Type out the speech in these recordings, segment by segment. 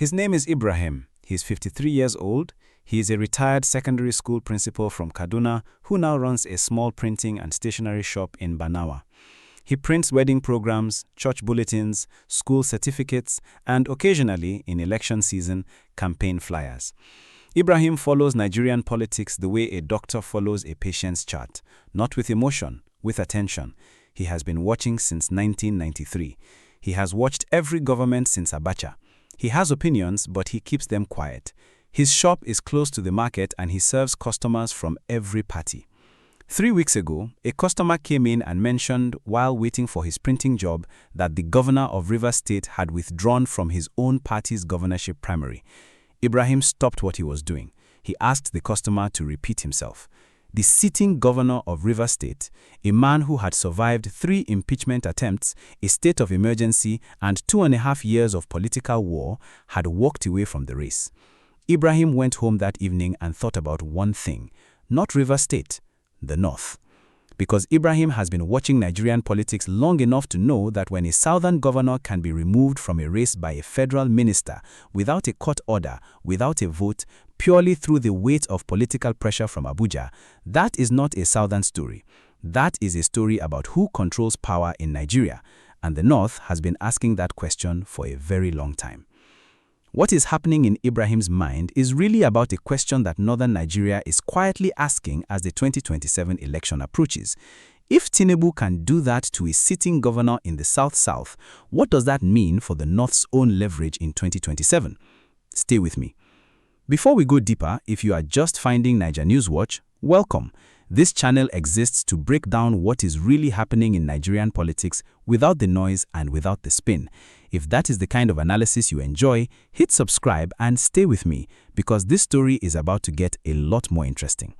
His name is Ibrahim. He's 53 years old. He is a retired secondary school principal from Kaduna who now runs a small printing and stationery shop in Banawa. He prints wedding programs, church bulletins, school certificates, and occasionally, in election season, campaign flyers. Ibrahim follows Nigerian politics the way a doctor follows a patient's chart, not with emotion, with attention. He has been watching since 1993. He has watched every government since Abacha. He has opinions, but he keeps them quiet. His shop is close to the market and he serves customers from every party. 3 weeks ago, a customer came in and mentioned while waiting for his printing job that the governor of Rivers State had withdrawn from his own party's governorship primary. Ibrahim stopped what he was doing. He asked the customer to repeat himself. The sitting governor of Rivers State, a man who had survived 3 impeachment attempts, a state of emergency, and 2.5 years of political war, had walked away from the race. Ibrahim went home that evening and thought about one thing, not Rivers State, the North. Because Ibrahim has been watching Nigerian politics long enough to know that when a southern governor can be removed from a race by a federal minister without a court order, without a vote, purely through the weight of political pressure from Abuja, that is not a southern story. That is a story about who controls power in Nigeria, and the North has been asking that question for a very long time. What is happening in Ibrahim's mind is really about a question that northern Nigeria is quietly asking as the 2027 election approaches. If Tinubu can do that to a sitting governor in the South-South, what does that mean for the North's own leverage in 2027? Stay with me. Before we go deeper, if you are just finding NaijaNewsWatch, welcome. This channel exists to break down what is really happening in Nigerian politics without the noise and without the spin. If that is the kind of analysis you enjoy, hit subscribe and stay with me because this story is about to get a lot more interesting.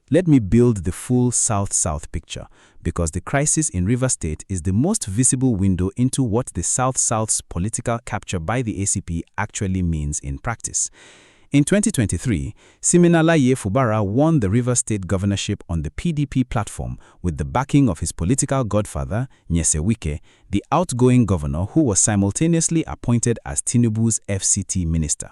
Let me build the full South-South picture because the crisis in Rivers State is the most visible window into what the South-South's political capture by the ACP actually means in practice. In 2023, Siminalayi Fubara won the Rivers State governorship on the PDP platform with the backing of his political godfather, Nyesom Wike, the outgoing governor who was simultaneously appointed as Tinubu's FCT minister.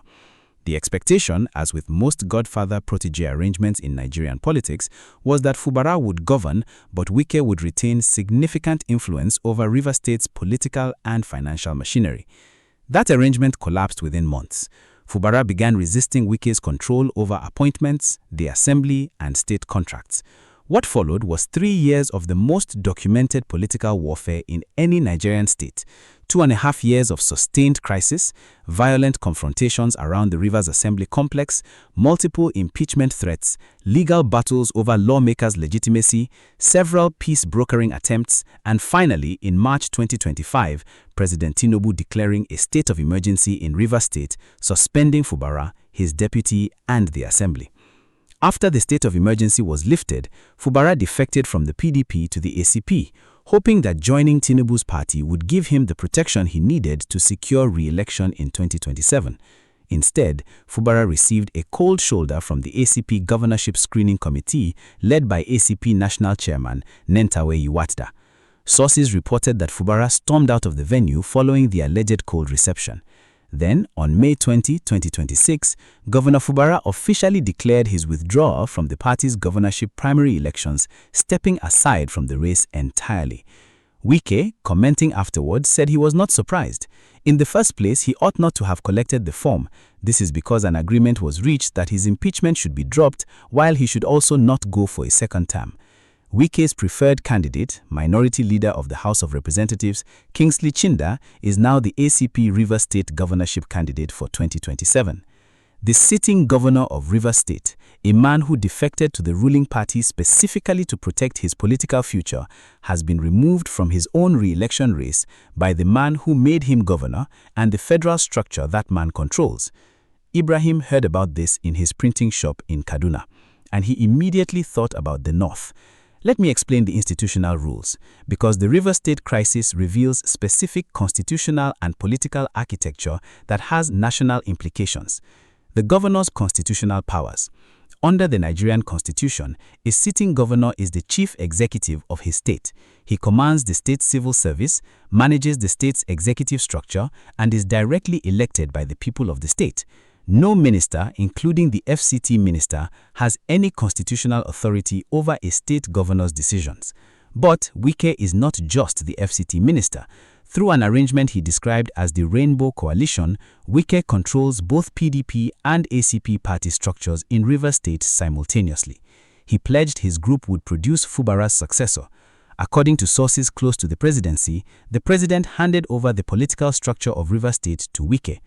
The expectation, as with most godfather-protege arrangements in Nigerian politics, was that Fubara would govern, but Wike would retain significant influence over Rivers State's political and financial machinery. That arrangement collapsed within months. Fubara began resisting Wike's control over appointments, the assembly, and state contracts. What followed was 3 years of the most documented political warfare in any Nigerian state, 2.5 years of sustained crisis, violent confrontations around the Rivers Assembly complex, multiple impeachment threats, legal battles over lawmakers' legitimacy, several peace-brokering attempts, and finally, in March 2025, President Tinubu declaring a state of emergency in Rivers State, suspending Fubara, his deputy, and the assembly. After the state of emergency was lifted, Fubara defected from the PDP to the ACP, hoping that joining Tinubu's party would give him the protection he needed to secure re-election in 2027. Instead, Fubara received a cold shoulder from the ACP Governorship Screening Committee led by ACP National Chairman Nentawe. Sources reported that Fubara stormed out of the venue following the alleged cold reception. Then, on May 20, 2026, Governor Fubara officially declared his withdrawal from the party's governorship primary elections, stepping aside from the race entirely. Wike, commenting afterwards, said he was not surprised. In the first place, he ought not to have collected the form. This is because an agreement was reached that his impeachment should be dropped, while he should also not go for a second term. Wike's preferred candidate, Minority Leader of the House of Representatives, Kingsley Chinda, is now the ACP Rivers State governorship candidate for 2027. The sitting governor of Rivers State, a man who defected to the ruling party specifically to protect his political future, has been removed from his own re-election race by the man who made him governor and the federal structure that man controls. Ibrahim heard about this in his printing shop in Kaduna, and he immediately thought about the North. Let me explain the institutional rules, because the Rivers State crisis reveals specific constitutional and political architecture that has national implications. The governor's constitutional powers. Under the Nigerian constitution, a sitting governor is the chief executive of his state. He commands the state civil service, manages the state's executive structure, and is directly elected by the people of the state. No minister, including the FCT minister, has any constitutional authority over a state governor's decisions. But Wike is not just the FCT minister. Through an arrangement he described as the Rainbow Coalition, Wike controls both PDP and ACP party structures in Rivers State simultaneously. He pledged his group would produce Fubara's successor. According to sources close to the presidency, the president handed over the political structure of Rivers State to Wike.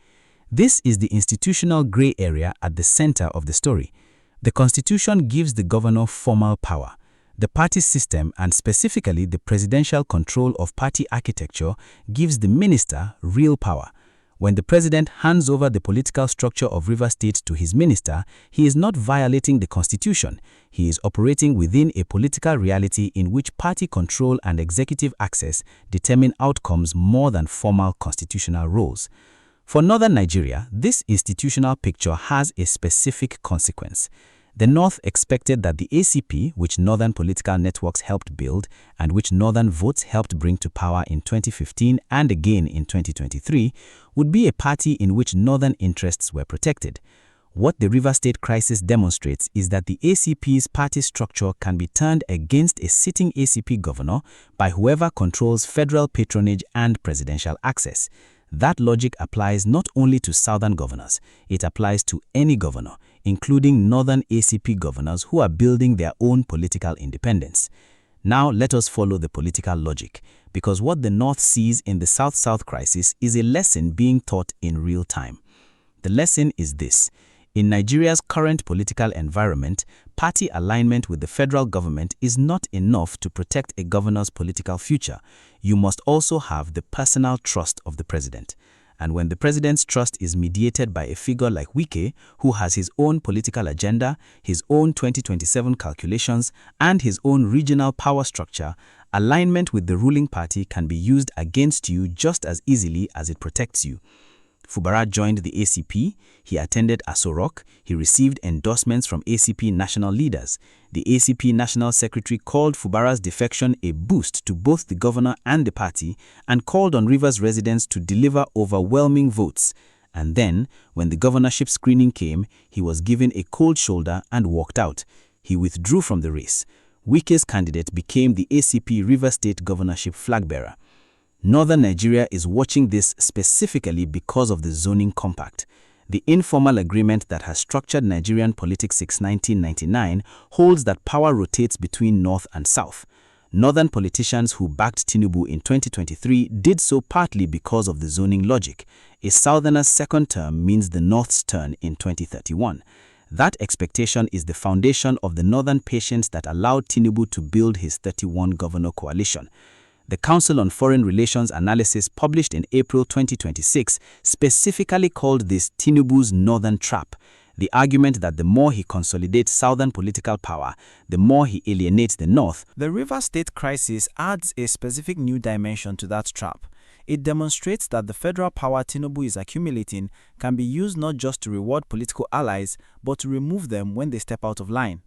This is the institutional gray area at the center of the story. The constitution gives the governor formal power. The party system, and specifically the presidential control of party architecture, gives the minister real power. When the president hands over the political structure of Rivers State to his minister, he is not violating the constitution. He is operating within a political reality in which party control and executive access determine outcomes more than formal constitutional roles. For northern Nigeria, this institutional picture has a specific consequence. The North expected that the ACP, which northern political networks helped build and which northern votes helped bring to power in 2015 and again in 2023, would be a party in which northern interests were protected. What the Rivers State crisis demonstrates is that the ACP's party structure can be turned against a sitting ACP governor by whoever controls federal patronage and presidential access. That logic applies not only to southern governors, it applies to any governor, including northern ACP governors who are building their own political independence. Now let us follow the political logic, because what the North sees in the South-South crisis is a lesson being taught in real time. The lesson is this: in Nigeria's current political environment, party alignment with the federal government is not enough to protect a governor's political future. You must also have the personal trust of the president. And when the president's trust is mediated by a figure like Wike, who has his own political agenda, his own 2027 calculations, and his own regional power structure, alignment with the ruling party can be used against you just as easily as it protects you. Fubara joined the ACP, he attended Aso Rock, he received endorsements from ACP national leaders. The ACP National Secretary called Fubara's defection a boost to both the governor and the party and called on Rivers residents to deliver overwhelming votes. And then, when the governorship screening came, he was given a cold shoulder and walked out. He withdrew from the race. Wike's candidate became the ACP Rivers State governorship flag-bearer. Northern Nigeria is watching this specifically because of the zoning compact. The informal agreement that has structured Nigerian politics since 1999 holds that power rotates between North and South. Northern politicians who backed Tinubu in 2023 did so partly because of the zoning logic. A Southerner's second term means the North's turn in 2031. That expectation is the foundation of the Northern patience that allowed Tinubu to build his 31-governor coalition. The Council on Foreign Relations analysis published in April 2026 specifically called this Tinubu's Northern Trap, the argument that the more he consolidates Southern political power, the more he alienates the North. The Rivers State crisis adds a specific new dimension to that trap. It demonstrates that the federal power Tinubu is accumulating can be used not just to reward political allies, but to remove them when they step out of line.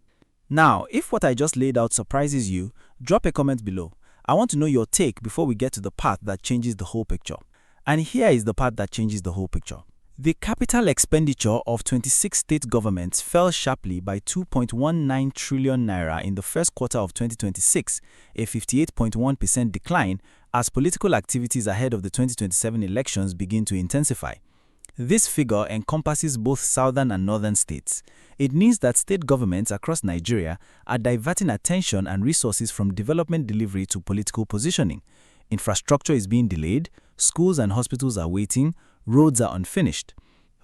Now, if what I just laid out surprises you, drop a comment below. I want to know your take before we get to the part that changes the whole picture. And here is the part that changes the whole picture. The capital expenditure of 26 state governments fell sharply by 2.19 trillion naira in the first quarter of 2026, a 58.1% decline as political activities ahead of the 2027 elections begin to intensify. This figure encompasses both southern and northern states. It means that state governments across Nigeria are diverting attention and resources from development delivery to political positioning. Infrastructure is being delayed, schools and hospitals are waiting, roads are unfinished.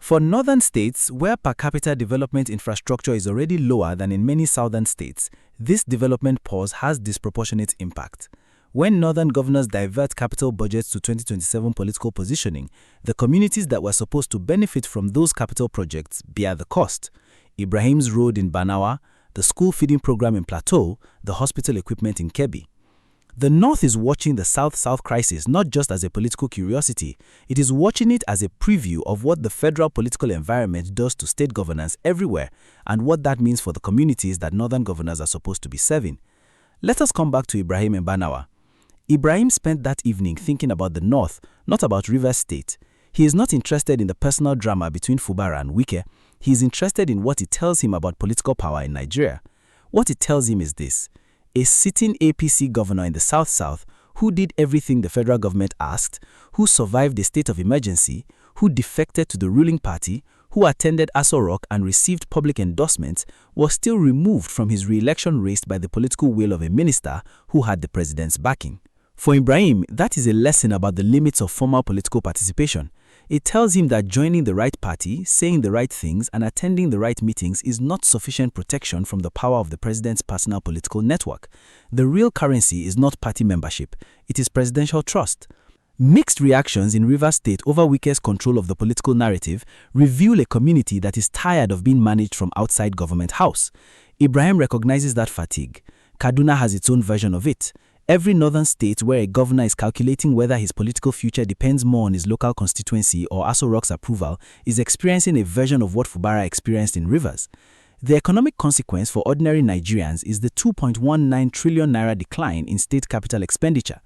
For northern states, where per capita development infrastructure is already lower than in many southern states, this development pause has disproportionate impact. When northern governors divert capital budgets to 2027 political positioning, the communities that were supposed to benefit from those capital projects bear the cost. Ibrahim's Road in Banawa, the school feeding program in Plateau, the hospital equipment in Kebbi. The North is watching the South-South crisis not just as a political curiosity, it is watching it as a preview of what the federal political environment does to state governance everywhere and what that means for the communities that Northern governors are supposed to be serving. Let us come back to Ibrahim in Banawa. Ibrahim spent that evening thinking about the North, not about Rivers State. He is not interested in the personal drama between Fubara and Wike. He is interested in what it tells him about political power in Nigeria. What it tells him is this: a sitting APC governor in the South-South who did everything the federal government asked, who survived a state of emergency, who defected to the ruling party, who attended Aso Rock and received public endorsements, was still removed from his re-election race by the political will of a minister who had the president's backing. For Ibrahim, that is a lesson about the limits of formal political participation. It tells him that joining the right party, saying the right things, and attending the right meetings is not sufficient protection from the power of the president's personal political network. The real currency is not party membership, it is presidential trust. Mixed reactions in Rivers State over Wike's control of the political narrative reveal a community that is tired of being managed from outside government house. Ibrahim recognizes that fatigue. Kaduna has its own version of it. Every northern state where a governor is calculating whether his political future depends more on his local constituency or Aso Rock's approval is experiencing a version of what Fubara experienced in Rivers. The economic consequence for ordinary Nigerians is the 2.19 trillion naira decline in state capital expenditure,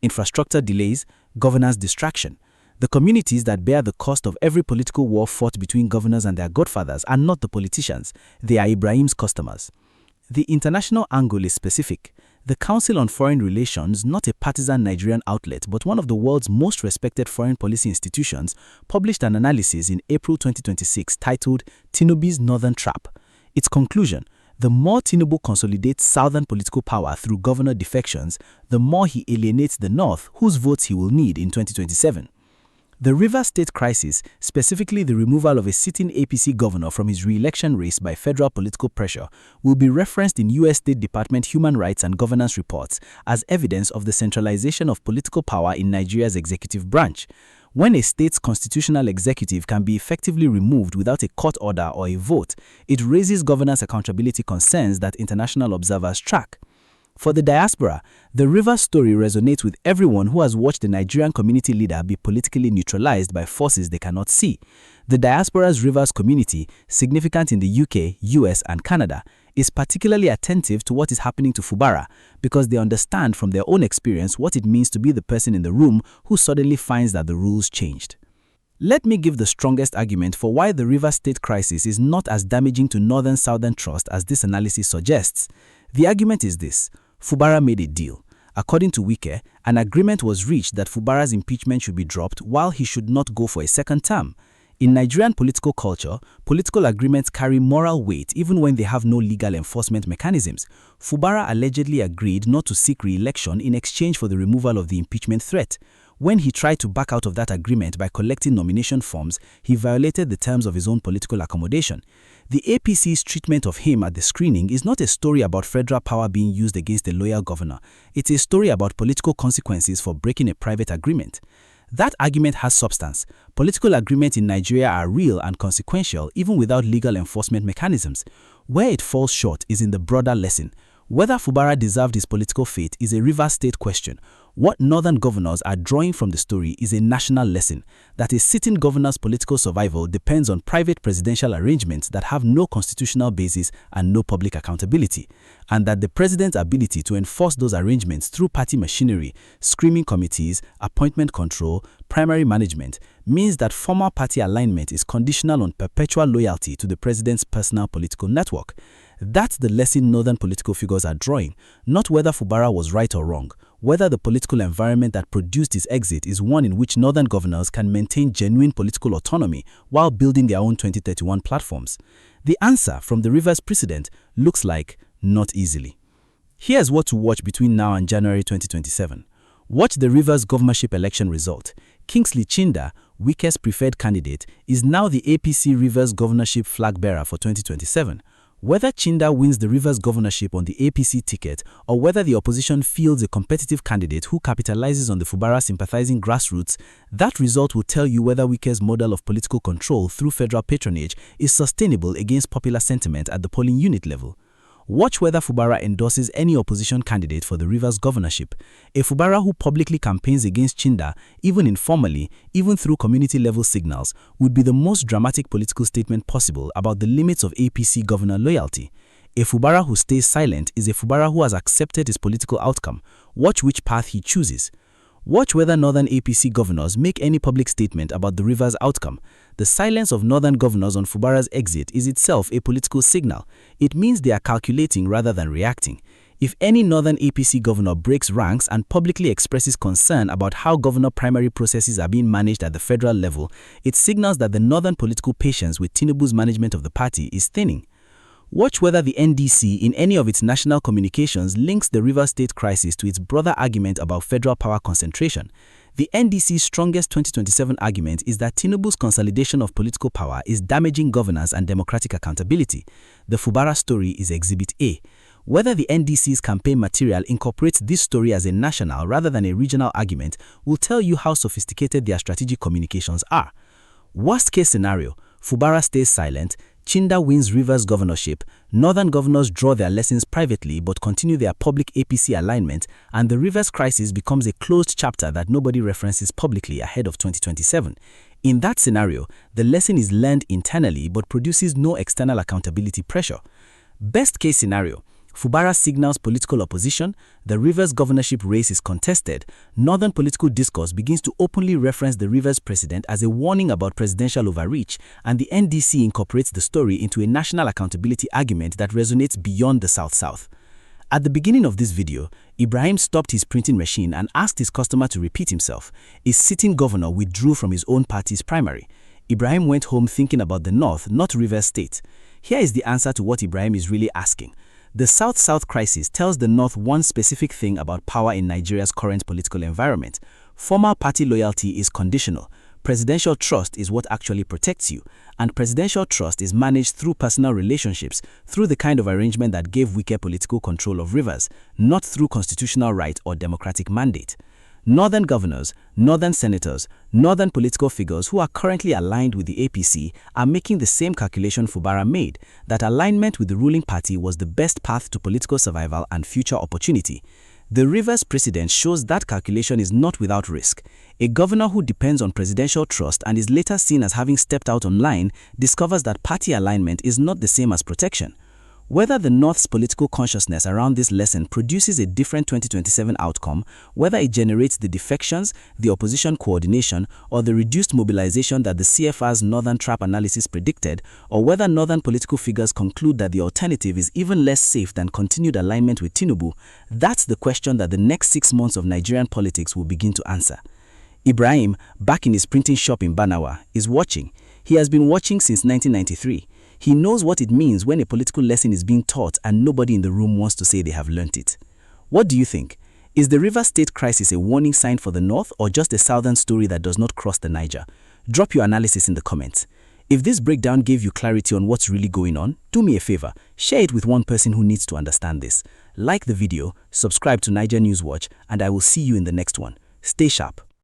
infrastructure delays, governance distraction. The communities that bear the cost of every political war fought between governors and their godfathers are not the politicians, they are Ibrahim's customers. The international angle is specific. The Council on Foreign Relations, not a partisan Nigerian outlet but one of the world's most respected foreign policy institutions, published an analysis in April 2026 titled Tinubu's Northern Trap. Its conclusion: the more Tinubu consolidates southern political power through governor defections, the more he alienates the North, whose votes he will need in 2027. The Rivers State crisis, specifically the removal of a sitting APC governor from his re-election race by federal political pressure, will be referenced in U.S. State Department Human Rights and Governance reports as evidence of the centralization of political power in Nigeria's executive branch. When a state's constitutional executive can be effectively removed without a court order or a vote, it raises governance accountability concerns that international observers track. For the diaspora, the Rivers story resonates with everyone who has watched the Nigerian community leader be politically neutralized by forces they cannot see. The diaspora's Rivers community, significant in the UK, US, and Canada, is particularly attentive to what is happening to Fubara because they understand from their own experience what it means to be the person in the room who suddenly finds that the rules changed. Let me give the strongest argument for why the Rivers State crisis is not as damaging to Northern-Southern trust as this analysis suggests. The argument is this: Fubara made a deal. According to Wike, an agreement was reached that Fubara's impeachment should be dropped while he should not go for a second term. In Nigerian political culture, political agreements carry moral weight even when they have no legal enforcement mechanisms. Fubara allegedly agreed not to seek re-election in exchange for the removal of the impeachment threat. When he tried to back out of that agreement by collecting nomination forms, he violated the terms of his own political accommodation. The APC's treatment of him at the screening is not a story about federal power being used against a loyal governor. It's a story about political consequences for breaking a private agreement. That argument has substance. Political agreements in Nigeria are real and consequential even without legal enforcement mechanisms. Where it falls short is in the broader lesson. Whether Fubara deserved his political fate is a Rivers State question. What northern governors are drawing from the story is a national lesson, that a sitting governor's political survival depends on private presidential arrangements that have no constitutional basis and no public accountability, and that the president's ability to enforce those arrangements through party machinery, screening committees, appointment control, primary management, means that formal party alignment is conditional on perpetual loyalty to the president's personal political network. That's the lesson northern political figures are drawing, not whether Fubara was right or wrong, whether the political environment that produced his exit is one in which northern governors can maintain genuine political autonomy while building their own 2031 platforms. The answer from the Rivers precedent looks like not easily. Here's what to watch between now and January 2027. Watch the Rivers governorship election result. Kingsley Chinda, Wike's preferred candidate, is now the APC Rivers governorship flag bearer for 2027. Whether Chinda wins the Rivers governorship on the APC ticket or whether the opposition fields a competitive candidate who capitalizes on the Fubara sympathizing grassroots, that result will tell you whether Wike's model of political control through federal patronage is sustainable against popular sentiment at the polling unit level. Watch whether Fubara endorses any opposition candidate for the Rivers governorship. A Fubara who publicly campaigns against Chinda, even informally, even through community-level signals, would be the most dramatic political statement possible about the limits of APC governor loyalty. A Fubara who stays silent is a Fubara who has accepted his political outcome. Watch which path he chooses. Watch whether northern APC governors make any public statement about the Rivers outcome. The silence of northern governors on Fubara's exit is itself a political signal. It means they are calculating rather than reacting. If any northern APC governor breaks ranks and publicly expresses concern about how governor primary processes are being managed at the federal level, it signals that the northern political patience with Tinubu's management of the party is thinning. Watch whether the NDC in any of its national communications links the Rivers State crisis to its broader argument about federal power concentration. The NDC's strongest 2027 argument is that Tinubu's consolidation of political power is damaging governance and democratic accountability. The Fubara story is Exhibit A. Whether the NDC's campaign material incorporates this story as a national rather than a regional argument will tell you how sophisticated their strategic communications are. Worst case scenario, Fubara stays silent, Chinda wins Rivers governorship, northern governors draw their lessons privately but continue their public APC alignment, and the Rivers crisis becomes a closed chapter that nobody references publicly ahead of 2027. In that scenario, the lesson is learned internally but produces no external accountability pressure. Best case scenario, Fubara signals political opposition, the Rivers governorship race is contested, northern political discourse begins to openly reference the Rivers president as a warning about presidential overreach, and the NDC incorporates the story into a national accountability argument that resonates beyond the South-South. At the beginning of this video, Ibrahim stopped his printing machine and asked his customer to repeat himself. A sitting governor withdrew from his own party's primary. Ibrahim went home thinking about the North, not Rivers State. Here is the answer to what Ibrahim is really asking. The South-South crisis tells the North one specific thing about power in Nigeria's current political environment. Formal party loyalty is conditional. Presidential trust is what actually protects you, and presidential trust is managed through personal relationships, through the kind of arrangement that gave Wike political control of Rivers, not through constitutional right or democratic mandate. Northern governors, northern senators, northern political figures who are currently aligned with the APC are making the same calculation Fubara made, that alignment with the ruling party was the best path to political survival and future opportunity. The Rivers precedent shows that calculation is not without risk. A governor who depends on presidential trust and is later seen as having stepped out online discovers that party alignment is not the same as protection. Whether the North's political consciousness around this lesson produces a different 2027 outcome, whether it generates the defections, the opposition coordination, or the reduced mobilization that the CFR's Northern Trap analysis predicted, or whether Northern political figures conclude that the alternative is even less safe than continued alignment with Tinubu, that's the question that the next 6 months of Nigerian politics will begin to answer. Ibrahim, back in his printing shop in Banawa, is watching. He has been watching since 1993. He knows what it means when a political lesson is being taught and nobody in the room wants to say they have learnt it. What do you think? Is the Rivers State crisis a warning sign for the North or just a southern story that does not cross the Niger? Drop your analysis in the comments. If this breakdown gave you clarity on what's really going on, do me a favor, share it with one person who needs to understand this. Like the video, subscribe to NaijaNewsWatch, and I will see you in the next one. Stay sharp.